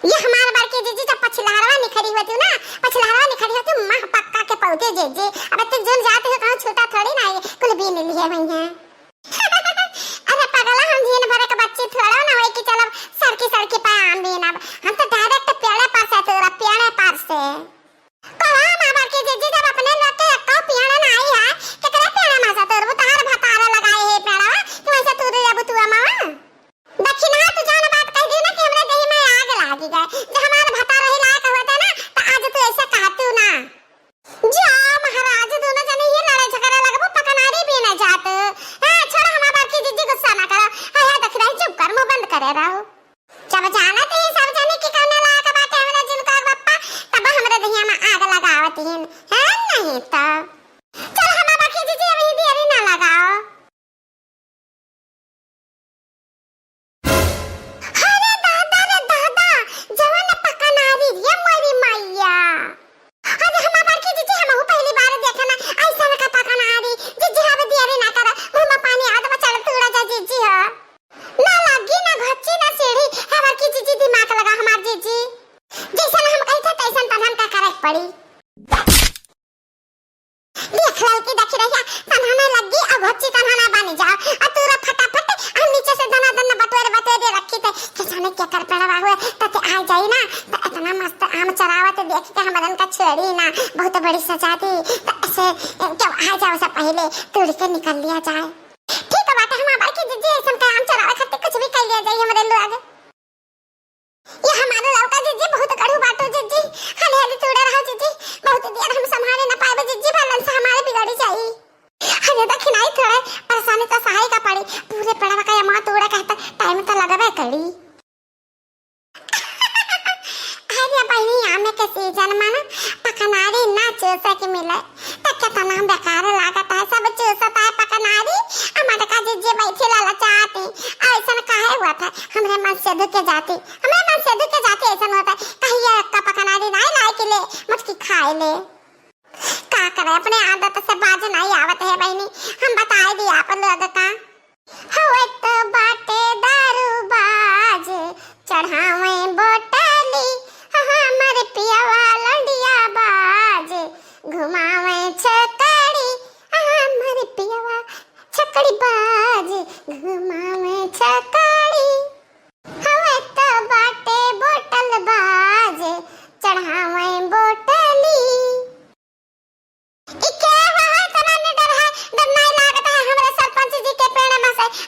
ये हमारे बड़के जीजी जब पछलहरवा निखरी होती ना, पछलहरवा निखरी होती माह पक्का के पौधे जीजी। अब तो जन जाते हो कहां छोटा थोड़ी ना, ये कुल बीन लिए हुई हैं। अरे पगला, हम जीन भरे के बच्चे थोड़ा ना होई कि चलो सड़की पे आम बीन। अब हम तो डायरेक्ट पेड़े पर से, तेरा पेड़े पर से कहा मां बड़के जीजी जब अपने लोग के एक पेड़ ना आई है केकरा पेड़ में से तोर तार भतारा लगाए है पेड़वा कि वैसे तू रे अब तू मामा दक्षिणा तू जान बात कह दी ना कि हमरे दही में आग लागी गए। जब हमारे भतारा ही लायक होता ना तो आज तू ऐसे कहतू ना। जा महाराज, दोनों जने ही लड़ाई झगड़ा लगबो पकनारी भी न जात। हां छोड़, हमारा बाकी जीजी गुस्सा ना करो। हां देख रही, चुप कर, मुंह बंद करे रहो। जब जाना थे सब जने की करने लायक बात है हमरा जिनका बप्पा, तब हमरे दहिया में आग लगावती हैं। है नहीं तो चल हमारा बाकी जीजी अभी देरी ना लगाओ। अरे दादा रे दादा, जवन पकनारी ये मोरी मैया। अरे हमारा बाकी जीजी हमहु पहली बार देखा ना ऐसा का पकनारी। जीजी अब देरी ना कर, मुंह में पानी आद में चल तूड़ा जा जीजी। हो ना लगी ना घच्ची ना सीढ़ी, हमार की जीजी दिमाग लगा हमार जीजी। जैसा हम कहते तैसन तन का करे पड़ी। देख लड़की देख रही है, तन्हाने लगी अब घच्ची तन्हाना बन जाओ और तूरा फटाफट और नीचे से दना दना बटोरे रखी थे किसाने क्या कर पड़ा हुए तते आ जाई ना। तो इतना मस्त आम चरावत देख के हमरन का छेड़ी ना बहुत बड़ी सजा दी। तो ऐसे जब आ जाओ से पहले तोड़ के निकल लिया जाए। ठीक है बात, हमारा बाकी जीजी ऐसा का आम चरावे खातिर कुछ भी कर लिया जाए हमरे लोग। ये हमारा लड़का जीजी बहुत कड़ू बाटो जीजी, हले हले तोड़े रहो जीजी। बहुत देर हम संभाले ना पाए जीजी, भलन से हमारे बिगड़ी जाई। हले दक्षिणाई थोड़े परेशानी तो सहाय का पड़ी, पूरे पड़वा का मां तोड़ा कहता टाइम तो लगबे कड़ी। अरे बहनी आमे के सीजन में ना पकनारी ना चूसे के मिले तक तो नाम बेकार लागत है। सब चूसता है पकनारी, हमारे का जीजी बैठी ललचाती। ऐसा काहे हुआ था हमरे मन से धुके जाती, हमरे मन से धुके जाती। ऐसा होता है कहिए का पकनारी ना लाए के ले मटकी खाए ले। का करे अपने आदत से बाज नहीं आवत है बहनी, हम बताए दी आप लोग का। होए तो बाटे दारू बाज चढ़ावे बोतली, हमर पियावा लंडिया बाज घुमावे छकड़ी। हमर पियावा छकड़ी बाज घुमावे छकड़ी। होए तो बाटे बोतल बाज चढ़ावे बोतली।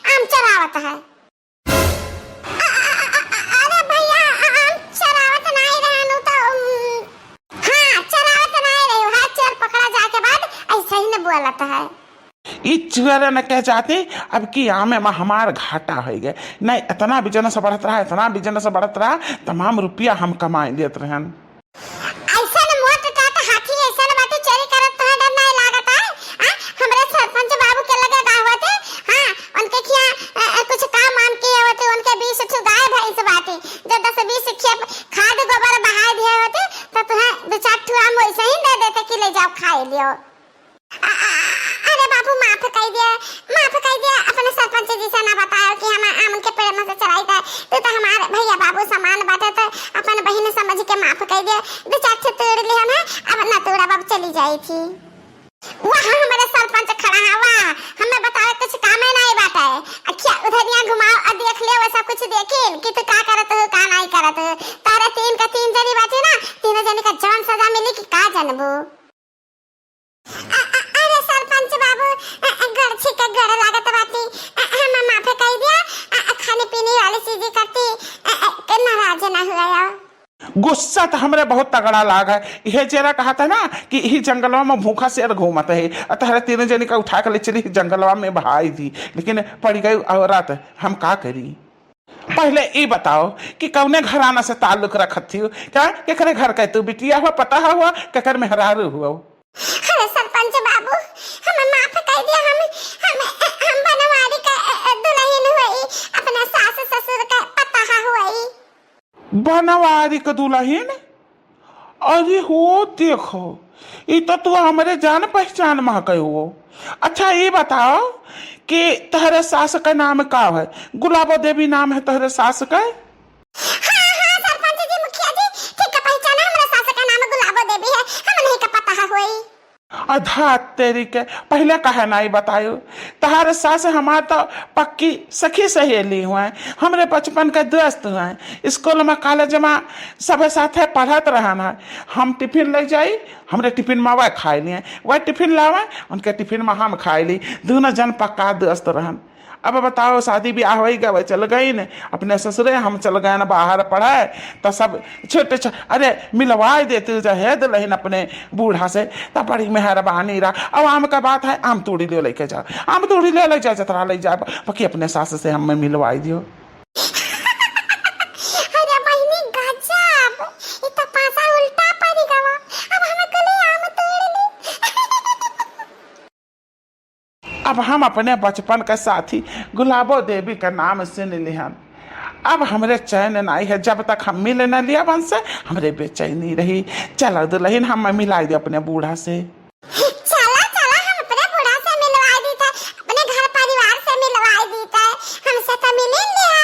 आम चरावत है। अरे भैया आम चरावत नहीं रहनु तो हां चरावत नहीं रहे हाथ चोर पकड़ा जाके बाद ऐसा ही न बोलत है। ई चुरा न कह जाते अब की आम में हमार घाटा हो गए। नहीं इतना बिजनेस बढ़त रहा, इतना बिजनेस बढ़त रहा, तमाम रुपया हम कमा लेत रहन। ऐसा न मोट टाटा हाथी ऐसा न बाटे चोरी करत तो डर नहीं लागत है। हमरे सरपंच बाबू के लगे गावत है। हां उनके खिया कुछ काम आम किए होते, उनके 20 ठो गाय भैंस बाटे जो 10-20 खेप खाद गोबर बहा दिए होते तो तुम्हें 2-4 ठो आम वैसे ही दे देते कि ले जाओ खाए लियो। अरे बाबू माफ कर दिया अपने सरपंच जी से ना बताओ कि हम आम के पेड़ में से चराई था। तो हमारे भैया बाबू सामान बाटे तो अपन बहन समझ के माफ कर दिया। 2-4 ठो तोड़ लिए हम, अब ना तोड़ा बाबू चली जाई थी। वहाँ हमारे सरपंच खड़ा है, वाह हमें बताओ कुछ काम है नहीं बात है। अच्छा उधर यहाँ घुमाओ और देख ले वैसा कुछ देखें कि तू क्या करत हो क्या नहीं करत हो। तारे 3 का 3 जनी बाटे ना, तीनों जनी का जान सजा मिली कि का जानबो। अरे सरपंच बाबू गड़छी का गड़ लागत बाटी, हम माफ कर दिया। खाने पीने वाली चीजें करती नाराज ना हुआ। गुस्सा तो हमरे बहुत तगड़ा लाग है। यह जरा कहा था ना कि यही जंगलवा में भूखा शेर घूमत है, अतः 3 जनी का उठा कर ले चली जंगलवा में बहाई थी, लेकिन पड़ गई औरत। हम का करी? पहले ये बताओ कि कौने घराना से ताल्लुक रखत थी? क्या केकरे घर के तू बिटिया हुआ, पता हुआ केकर में हरारू हुआ? अरे सरपंच बाबू हमें माफ कर दिया। हम बनवारी का दुल्हन हुई, अपने सास ससुर का पता हुई। बनवारी का दुल्हन? अरे हो देखो ये तो तू हमारे जान पहचान में हो। अच्छा ये बताओ कि तहरे सास का नाम का है? गुलाबो देवी नाम है तहरे सास का? हाँ सरपंच जी अधा तेरी के पहले कहे नहीं बतायो। तहार सास हमार तो पक्की सखी सहेली हुए, हमरे बचपन के दोस्त हुए, स्कूल में कॉलेज में सब साथे पढ़त रहन है। हम टिफिन ले जाई, हमरे टिफिन में वह खाए लिए, वह टिफिन लावे उनके टिफिन में हम खाए ली, दोनों जन पक्का दोस्त रहन। अब बताओ शादी ब्याह हो गया, चल गई न अपने ससुरे, हम चल गए न बाहर पढ़े, तो सब छोटे अरे मिलवाई देते जहेद लहिन अपने बूढ़ा से, तब बड़ी मेहरबानी रहा। अब आम का बात है, आम तोड़ी ले लेके जाओ, आम तोड़ी ले जाए, जतरा ले जाए, बाकी अपने सास से हमें मिलवाई दियो। अरे बहिनी गजब, ये तो पासा उल्टा पड़ी गवा, अब हमें कल आम तोड़ ली। अब हम अपने बचपन का साथी गुलाबो देवी का नाम सुन लिहन। अब हमरे चैन नहीं है, जब तक हम मिल न लिया बन से हमरे बेचैनी रही। चल दुल्हन हम मिलाई दे अपने बूढ़ा से। चला चला, हम अपने बूढ़ा से मिलवा देता, अपने घर परिवार से मिलवा देता, हमसे तो मिल ही लिया।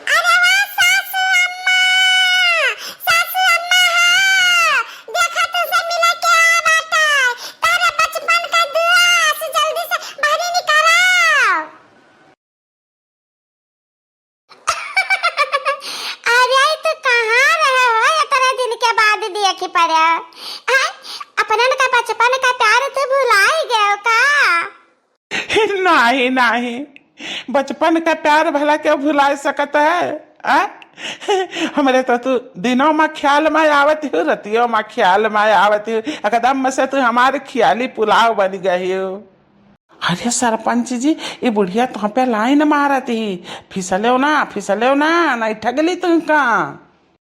अरे वाह सासू अम्मा, सासू अम्मा है, देखा तुझसे मिले क्या बात है, तेरे बचपन का दोस्त, जल्दी से बाहर निकल आओ। अरे तू कहाँ रहा हो, इतने दिन के बाद देख पड़ा, अपनन का बचपन का प्यार तू भुला ही गया का? नहीं नहीं, बचपन का प्यार भला क्यों भुला सकता है? हमरे तो तू दिनों में ख्याल में आवत हो, रतियों में ख्याल में आवत हो, एकदम से तू हमारे ख्याली पुलाव बन गई हो। अरे सरपंच जी, ये बुढ़िया तुम पे लाइन मारती, फिसले ना नहीं ठगली तुमका।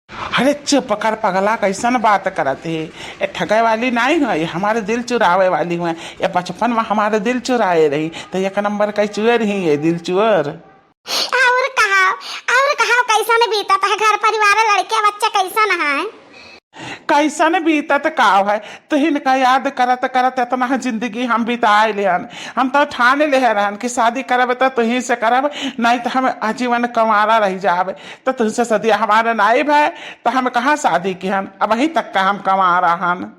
अरे चुप कर पगला, कैसन बात करती है, ये ठगे वाली नहीं है, ये हमारे दिल चुरावे वाली हुए। ये बचपन में हमारे दिल चुराए रही, तो एक नंबर का चुअर ही है, दिल चुअर। और कहा कैसा बीता था घर परिवार, लड़के बच्चे कैसा है? कैसन बीतत का है, तुहिन का याद करत करत इतना जिंदगी हम बिताए लिहन। हम तो ठाने ले रहन कि शादी करब तो तुही से करब, नहीं तो हम आजीवन कमारा रह जाब। तो तुझसे सदिया हमारा नाइब है, तो हम कहाँ शादी की हन, अब वहीं तक का हम कमा रहन।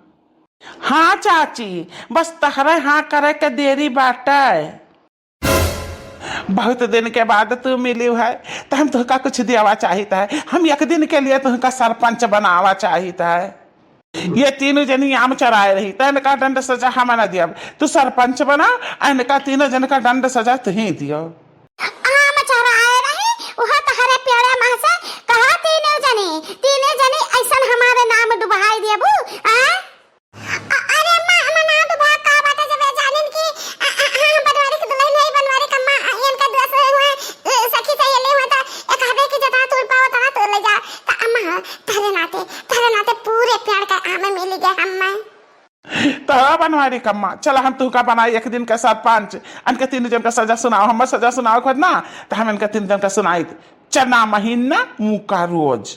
हाँ चाची, बस तहरे हाँ करे के देरी बाटे। बहुत दिन के बाद तू मिली है, तो हम तुहका कुछ दियावा चाहिए है, हम एक दिन के लिए तुहका सरपंच बनावा चाहिए है। ये तीनों जनी आम चराए रही, तो इनका दंड सजा हम न दिया, तू सरपंच बना, इनका तीनों जन का दंड सजा तुही दियो। आम चराए रही, वह तहरे प्यारे मां से कहा तीनों जनी ऐसा हमारे नाम डुबाई देबू। अरे मां ना डुबा का बात जब जानिन की बनवारी के दुल्हन नहीं, बनवारी का मां इनका दोस्त हुए, सखी सहेली हुए, तो एक हबे की जता तोड़ पाओ तना तो ले जा। तो अम्मा थारे नाते पूरे प्यार का आम मिल गया हम्मा। तो बनवारी कम्मा, चला हम तुहका बनाई एक दिन का सरपंच, इनके तीन जन का सजा सुनाओ, हम सजा सुनाओ खुद ना, तो हम इनका तीन जन का सुनाई। चना महीना मुका रोज।